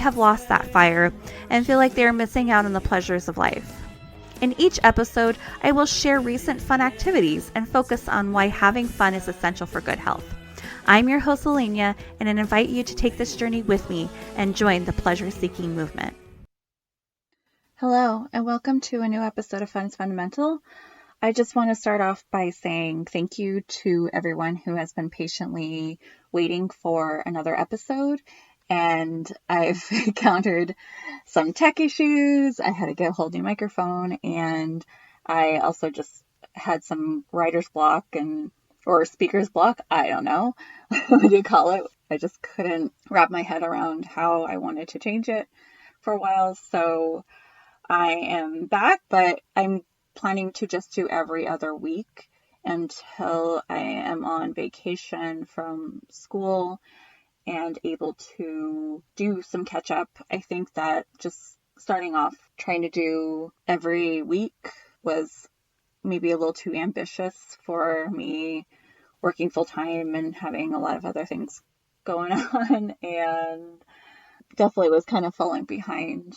have lost that fire and feel like they are missing out on the pleasures of life. In each episode, I will share recent fun activities and focus on why having fun is essential for good health. I'm your host, Alenia, and I invite you to take this journey with me and join the pleasure-seeking movement. Hello, and welcome to a new episode of Fun is Fundamental. I just want to start off by saying thank you to everyone who has been patiently waiting for another episode. And I've encountered some tech issues. I had to get a whole new microphone, and I also just had some writer's block or speaker's block. I don't know what you call it. I just couldn't wrap my head around how I wanted to change it for a while. So I am back, but I'm planning to just do every other week until I am on vacation from school and able to do some catch up. I think that just starting off trying to do every week was maybe a little too ambitious for me, working full time and having a lot of other things going on, and definitely was kind of falling behind.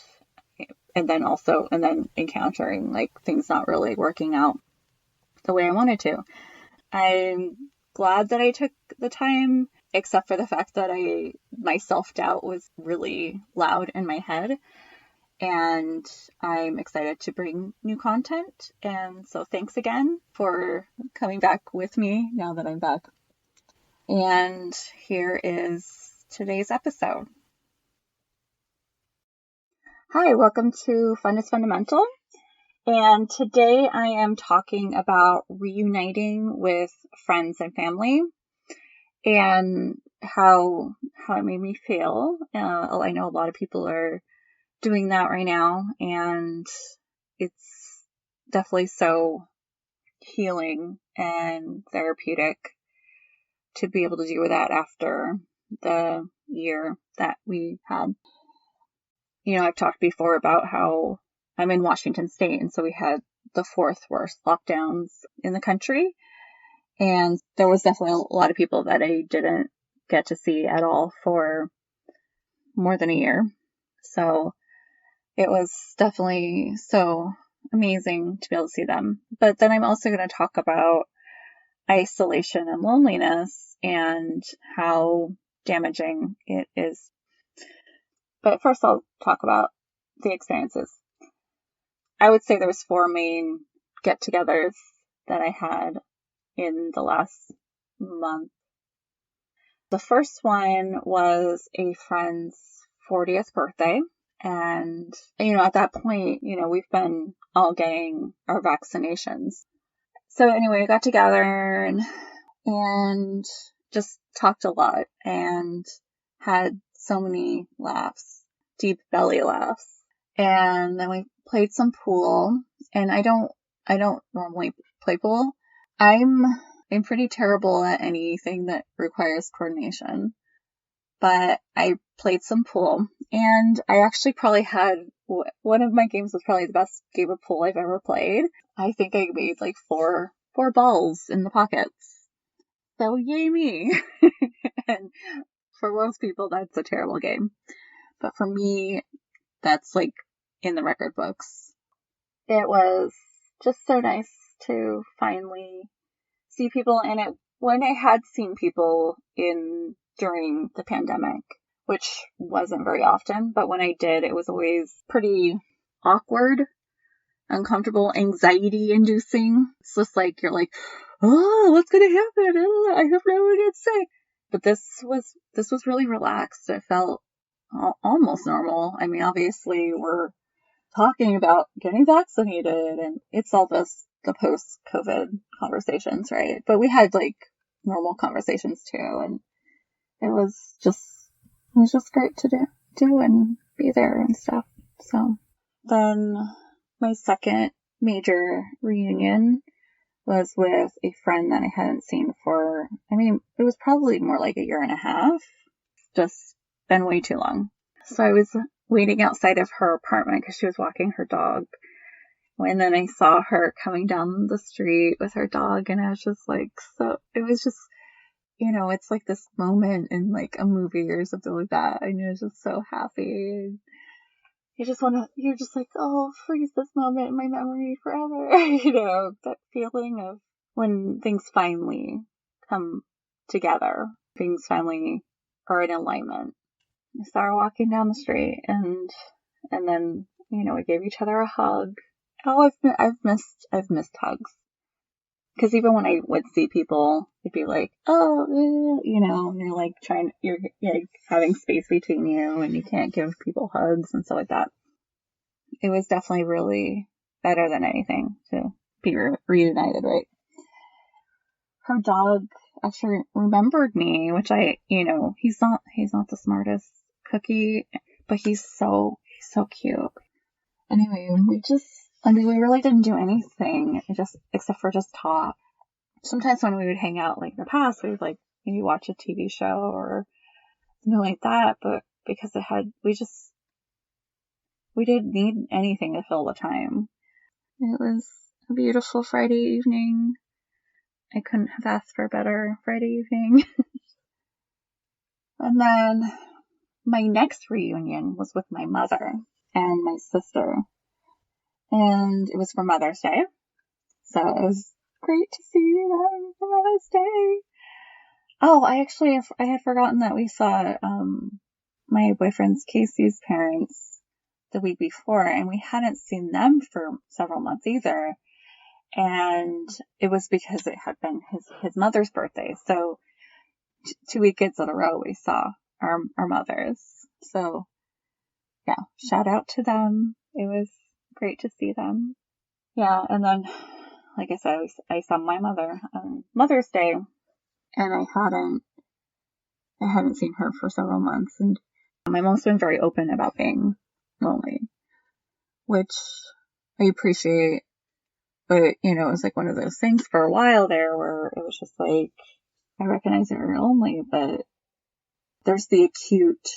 And then encountering like things not really working out the way I wanted to. I'm glad that I took the time, except for the fact that my self-doubt was really loud in my head. And I'm excited to bring new content. And so thanks again for coming back with me now that I'm back. And here is today's episode. Hi, welcome to Fun is Fundamental. And today I am talking about reuniting with friends and family and how it made me feel. I know a lot of people are doing that right now, and it's definitely so healing and therapeutic to be able to do that after the year that we had. You know, I've talked before about how I'm in Washington State, and so we had the fourth worst lockdowns in the country. And there was definitely a lot of people that I didn't get to see at all for more than a year. So it was definitely so amazing to be able to see them. But then I'm also going to talk about isolation and loneliness and how damaging it is. But first I'll talk about the experiences. I would say there was 4 main get-togethers that I had in the last month. The first one was a friend's 40th birthday. And, at that point, we've been all getting our vaccinations. So anyway, we got together and just talked a lot and had so many laughs, deep belly laughs. And then we played some pool, and I don't normally play pool. I'm pretty terrible at anything that requires coordination, but I played some pool, and I actually probably had one of my games was probably the best game of pool I've ever played. I think I made like four balls in the pockets. So yay me. And for most people, that's a terrible game. But for me, that's like in the record books. It was just so nice to finally see people in it when I had seen people during the pandemic, which wasn't very often, but when I did, it was always pretty awkward, uncomfortable, anxiety inducing. It's just like, you're like, oh, what's going to happen? I hope no one gets sick. But this was really relaxed. It felt almost normal. I mean, obviously we're talking about getting vaccinated, and it's all the post-COVID conversations, right? But we had like normal conversations too, and it was just great to do and be there and stuff. So then my second major reunion was with a friend that I hadn't seen it was probably more like a year and a half. Just been way too long. So I was waiting outside of her apartment because she was walking her dog. And then I saw her coming down the street with her dog, and I was just like, it's like this moment in like a movie or something like that, and you're just so happy. You're just like, oh, freeze this moment in my memory forever. That feeling of when things finally come together, things finally are in alignment. We started walking down the street, and then, we gave each other a hug. Oh, I've missed hugs. Because even when I would see people, it'd be like, oh, and you're like you're like having space between you, and you can't give people hugs and stuff like that. It was definitely really better than anything to be reunited, right? Her dog actually remembered me, which he's not the smartest cookie, but he's so cute. Anyway, we really didn't do anything, except for just talk. Sometimes when we would hang out, like in the past, we would like maybe watch a TV show or something like that, but because we didn't need anything to fill the time. It was a beautiful Friday evening. I couldn't have asked for a better Friday evening. And then my next reunion was with my mother and my sister. And it was for Mother's Day. So it was great to see them for Mother's Day. Oh, I had forgotten that we saw my boyfriend's Casey's parents the week before, and we hadn't seen them for several months either. And it was because it had been his mother's birthday. So 2 weekends in a row we saw our mothers. So yeah, shout out to them. It was great to see them. Yeah, and then, like I said, I saw my mother on Mother's Day, and I hadn't seen her for several months. And my mom's been very open about being lonely, which I appreciate. But, it was like one of those things for a while there where it was just like, I recognize that you're lonely, but there's the acute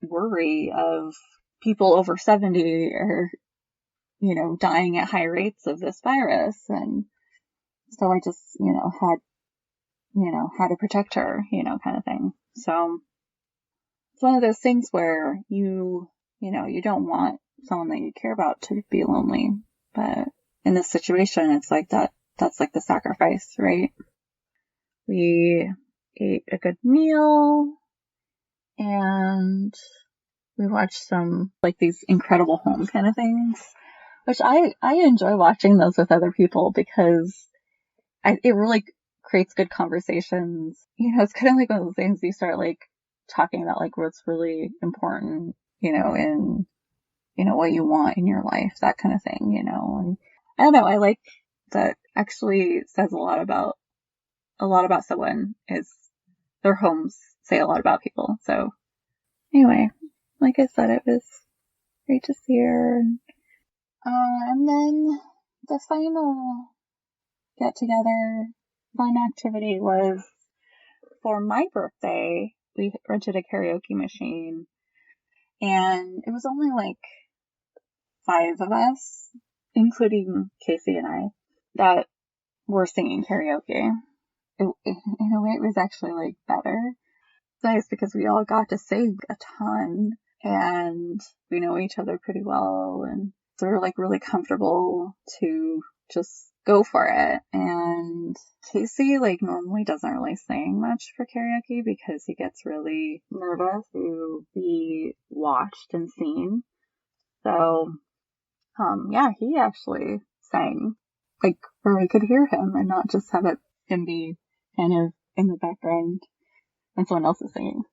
worry of people over 70 are, dying at high rates of this virus. And so I just, had to protect her, kind of thing. So it's one of those things where you don't want someone that you care about to be lonely. But in this situation, it's like that's like the sacrifice, right? We ate a good meal and we watched some like these Incredible Home kind of things, which I enjoy watching those with other people because it really creates good conversations. It's kind of like one of those things you start like talking about like what's really important, in what you want in your life, that kind of thing, and I don't know, I like that actually says a lot about someone is their homes say a lot about people. So anyway, like I said, it was great to see her. And then the final get together fun activity was for my birthday. We rented a karaoke machine, and it was only like 5 of us, including Casey and I, that were singing karaoke. In a way, it was actually like better. It's nice because we all got to sing a ton, and we know each other pretty well, and so we're like really comfortable to just go for it. And Casey like normally doesn't really sing much for karaoke because he gets really nervous to be watched and seen. So yeah, he actually sang like where we could hear him and not just have him be kind of in the background when someone else is singing.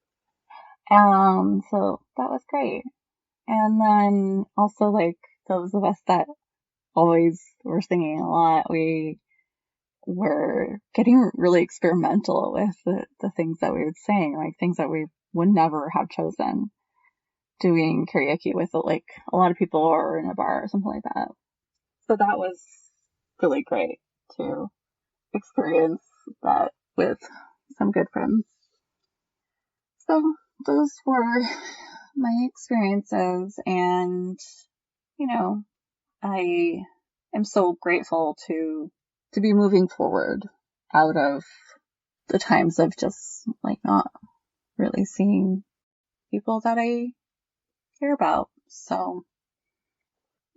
So that was great. And then also like those of us that always were singing a lot, we were getting really experimental with the things that we would sing, like things that we would never have chosen doing karaoke with, like a lot of people or in a bar or something like that. So that was really great to experience that with some good friends. So those were my experiences, and I am so grateful to be moving forward out of the times of just like not really seeing people that I care about. So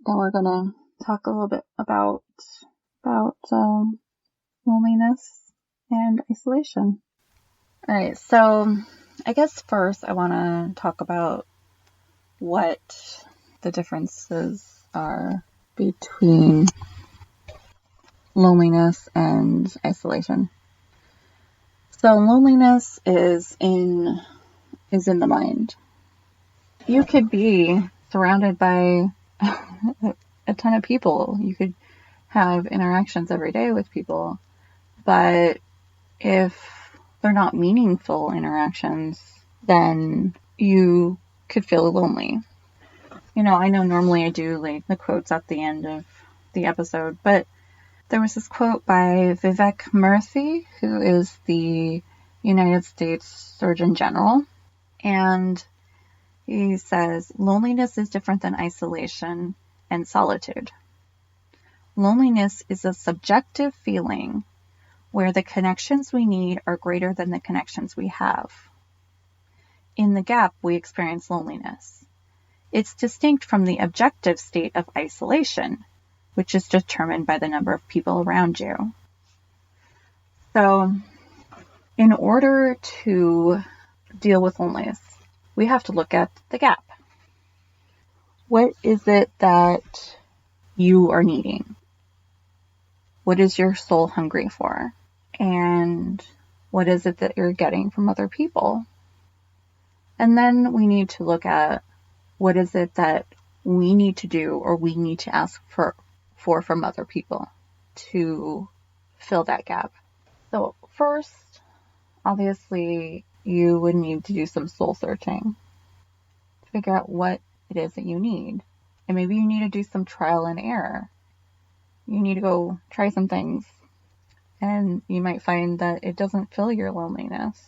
then we're gonna talk a little bit about loneliness and isolation. All right, so I guess first I want to talk about what the differences are between loneliness and isolation. So loneliness is in the mind. You could be surrounded by a ton of people. You could have interactions every day with people, but if they're not meaningful interactions, then you could feel lonely. I know normally I do like the quotes at the end of the episode, but there was this quote by Vivek Murthy, who is the United States Surgeon General, and he says, loneliness is different than isolation and solitude. Loneliness is a subjective feeling where the connections we need are greater than the connections we have. In the gap, we experience loneliness. It's distinct from the objective state of isolation, which is determined by the number of people around you. So, in order to deal with loneliness, we have to look at the gap. What is it that you are needing? What is your soul hungry for? And what is it that you're getting from other people? And then we need to look at what is it that we need to do or we need to ask for from other people to fill that gap. So first, obviously, you would need to do some soul searching to figure out what it is that you need. And maybe you need to do some trial and error. You need to go try some things. And you might find that it doesn't fill your loneliness,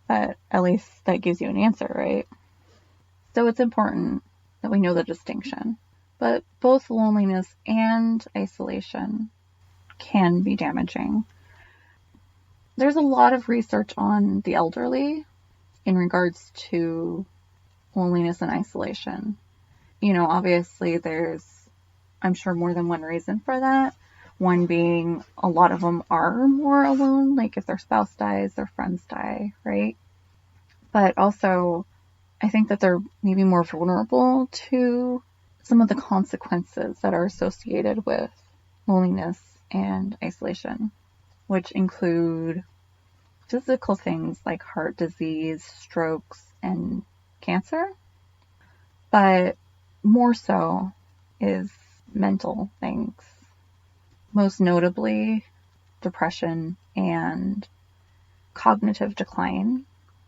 but at least that gives you an answer, right? So it's important that we know the distinction. But both loneliness and isolation can be damaging. There's a lot of research on the elderly in regards to loneliness and isolation. Obviously there's, I'm sure, more than one reason for that. One being a lot of them are more alone, like if their spouse dies, their friends die, right? But also, I think that they're maybe more vulnerable to some of the consequences that are associated with loneliness and isolation, which include physical things like heart disease, strokes, and cancer. But more so is mental things. Most notably, depression and cognitive decline.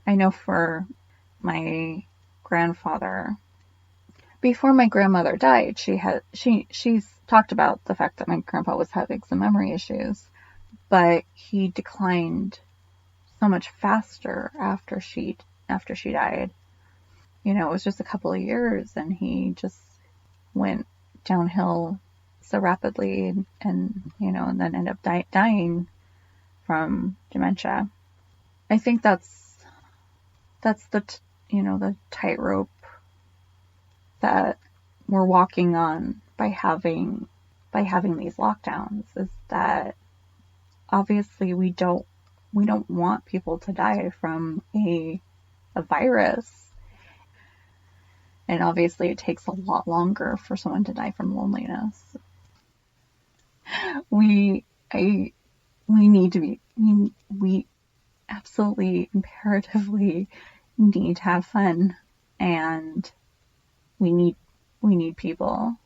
I know for my grandfather, before my grandmother died, she's talked about the fact that my grandpa was having some memory issues, but he declined so much faster after she died. It was just a couple of years and he just went downhill so rapidly and then ended up dying from dementia. I think that's the the tightrope that we're walking on by having these lockdowns, is that obviously we don't want people to die from a virus. And obviously it takes a lot longer for someone to die from loneliness. We absolutely imperatively need to have fun, and we need people.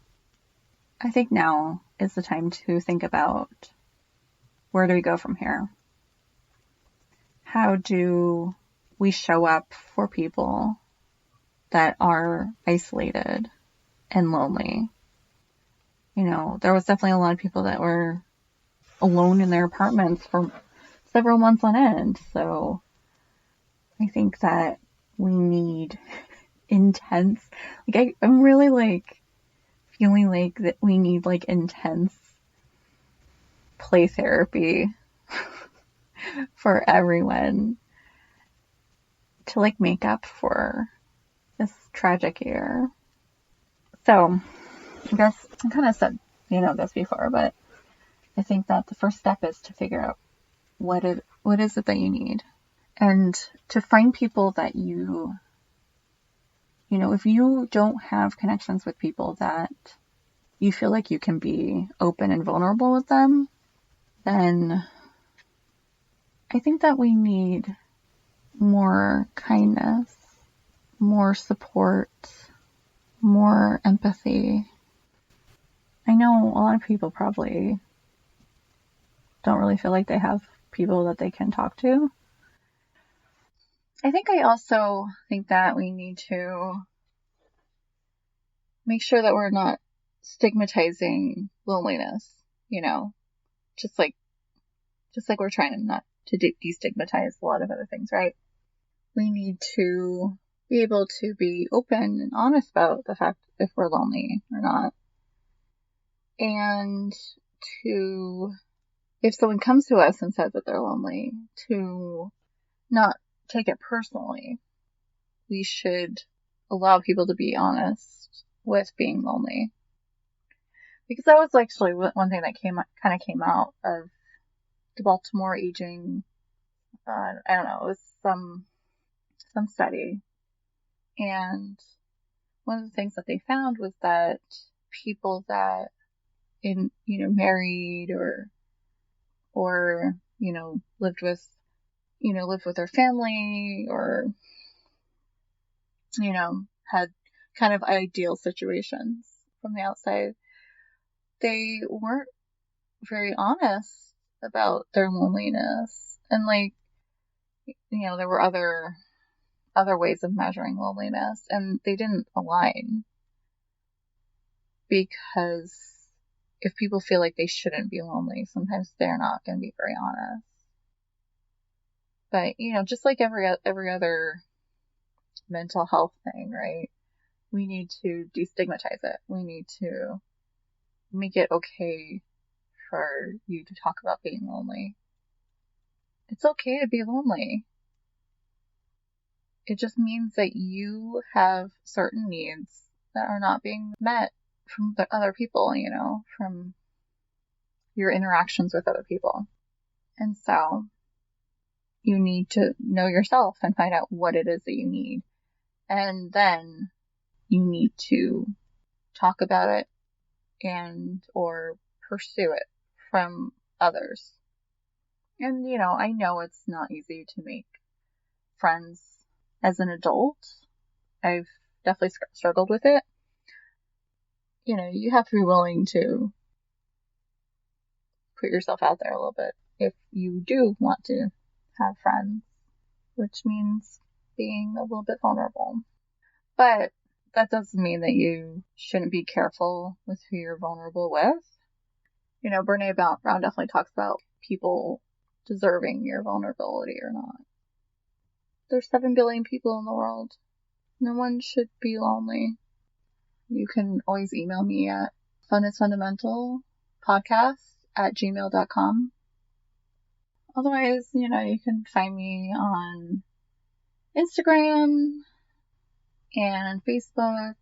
I think now is the time to think about, where do we go from here? How do we show up for people that are isolated and lonely? There was definitely a lot of people that were alone in their apartments for several months on end. So I think that we need intense, I'm really feeling like that we need intense play therapy for everyone to like make up for this tragic year. So I guess I kind of said, this before, but I think that the first step is to figure out what is it that you need, and to find people that if you don't have connections with people that you feel like you can be open and vulnerable with them, then I think that we need more kindness, more support, more empathy. I know a lot of people probably don't really feel like they have people that they can talk to. I also think that we need to make sure that we're not stigmatizing loneliness, just like we're trying not to destigmatize a lot of other things, right? We need to be able to be open and honest about the fact if we're lonely or not. And if someone comes to us and says that they're lonely, to not take it personally. We should allow people to be honest with being lonely. Because that was actually one thing that came out of the Baltimore aging, I don't know, it was some study. And one of the things that they found was that people that married or lived with their family, or had kind of ideal situations from the outside, they weren't very honest about their loneliness. And there were other ways of measuring loneliness, and they didn't align, because if people feel like they shouldn't be lonely, sometimes they're not going to be very honest. But just like every other mental health thing, right? We need to destigmatize it. We need to make it okay for you to talk about being lonely. It's okay to be lonely. It just means that you have certain needs that are not being met from the other people, from your interactions with other people. And so you need to know yourself and find out what it is that you need. And then you need to talk about it or pursue it from others. And, I know it's not easy to make friends as an adult. I've definitely struggled with it. You have to be willing to put yourself out there a little bit if you do want to have friends, which means being a little bit vulnerable. But that doesn't mean that you shouldn't be careful with who you're vulnerable with. Brene Brown definitely talks about people deserving your vulnerability or not. There's 7 billion people in the world. No one should be lonely. You can always email me at funisfundamentalpodcast@gmail.com. Otherwise, you can find me on Instagram and Facebook.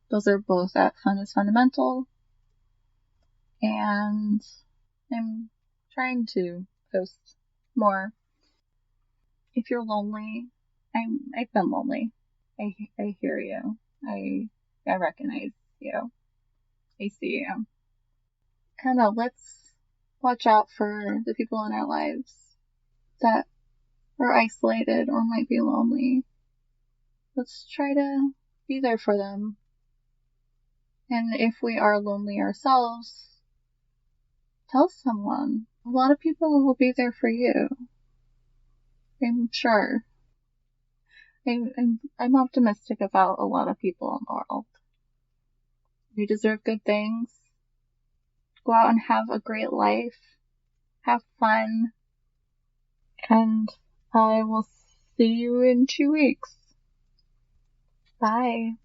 Those are both at Fun is Fundamental. And I'm trying to post more. If you're lonely, I've been lonely. I hear you. I recognize you. I see you. And let's watch out for the people in our lives that are isolated or might be lonely. Let's try to be there for them. And if we are lonely ourselves, tell someone. A lot of people will be there for you. I'm sure. I'm optimistic about a lot of people in the world. You deserve good things. Go out and have a great life. Have fun. And I will see you in 2 weeks. Bye.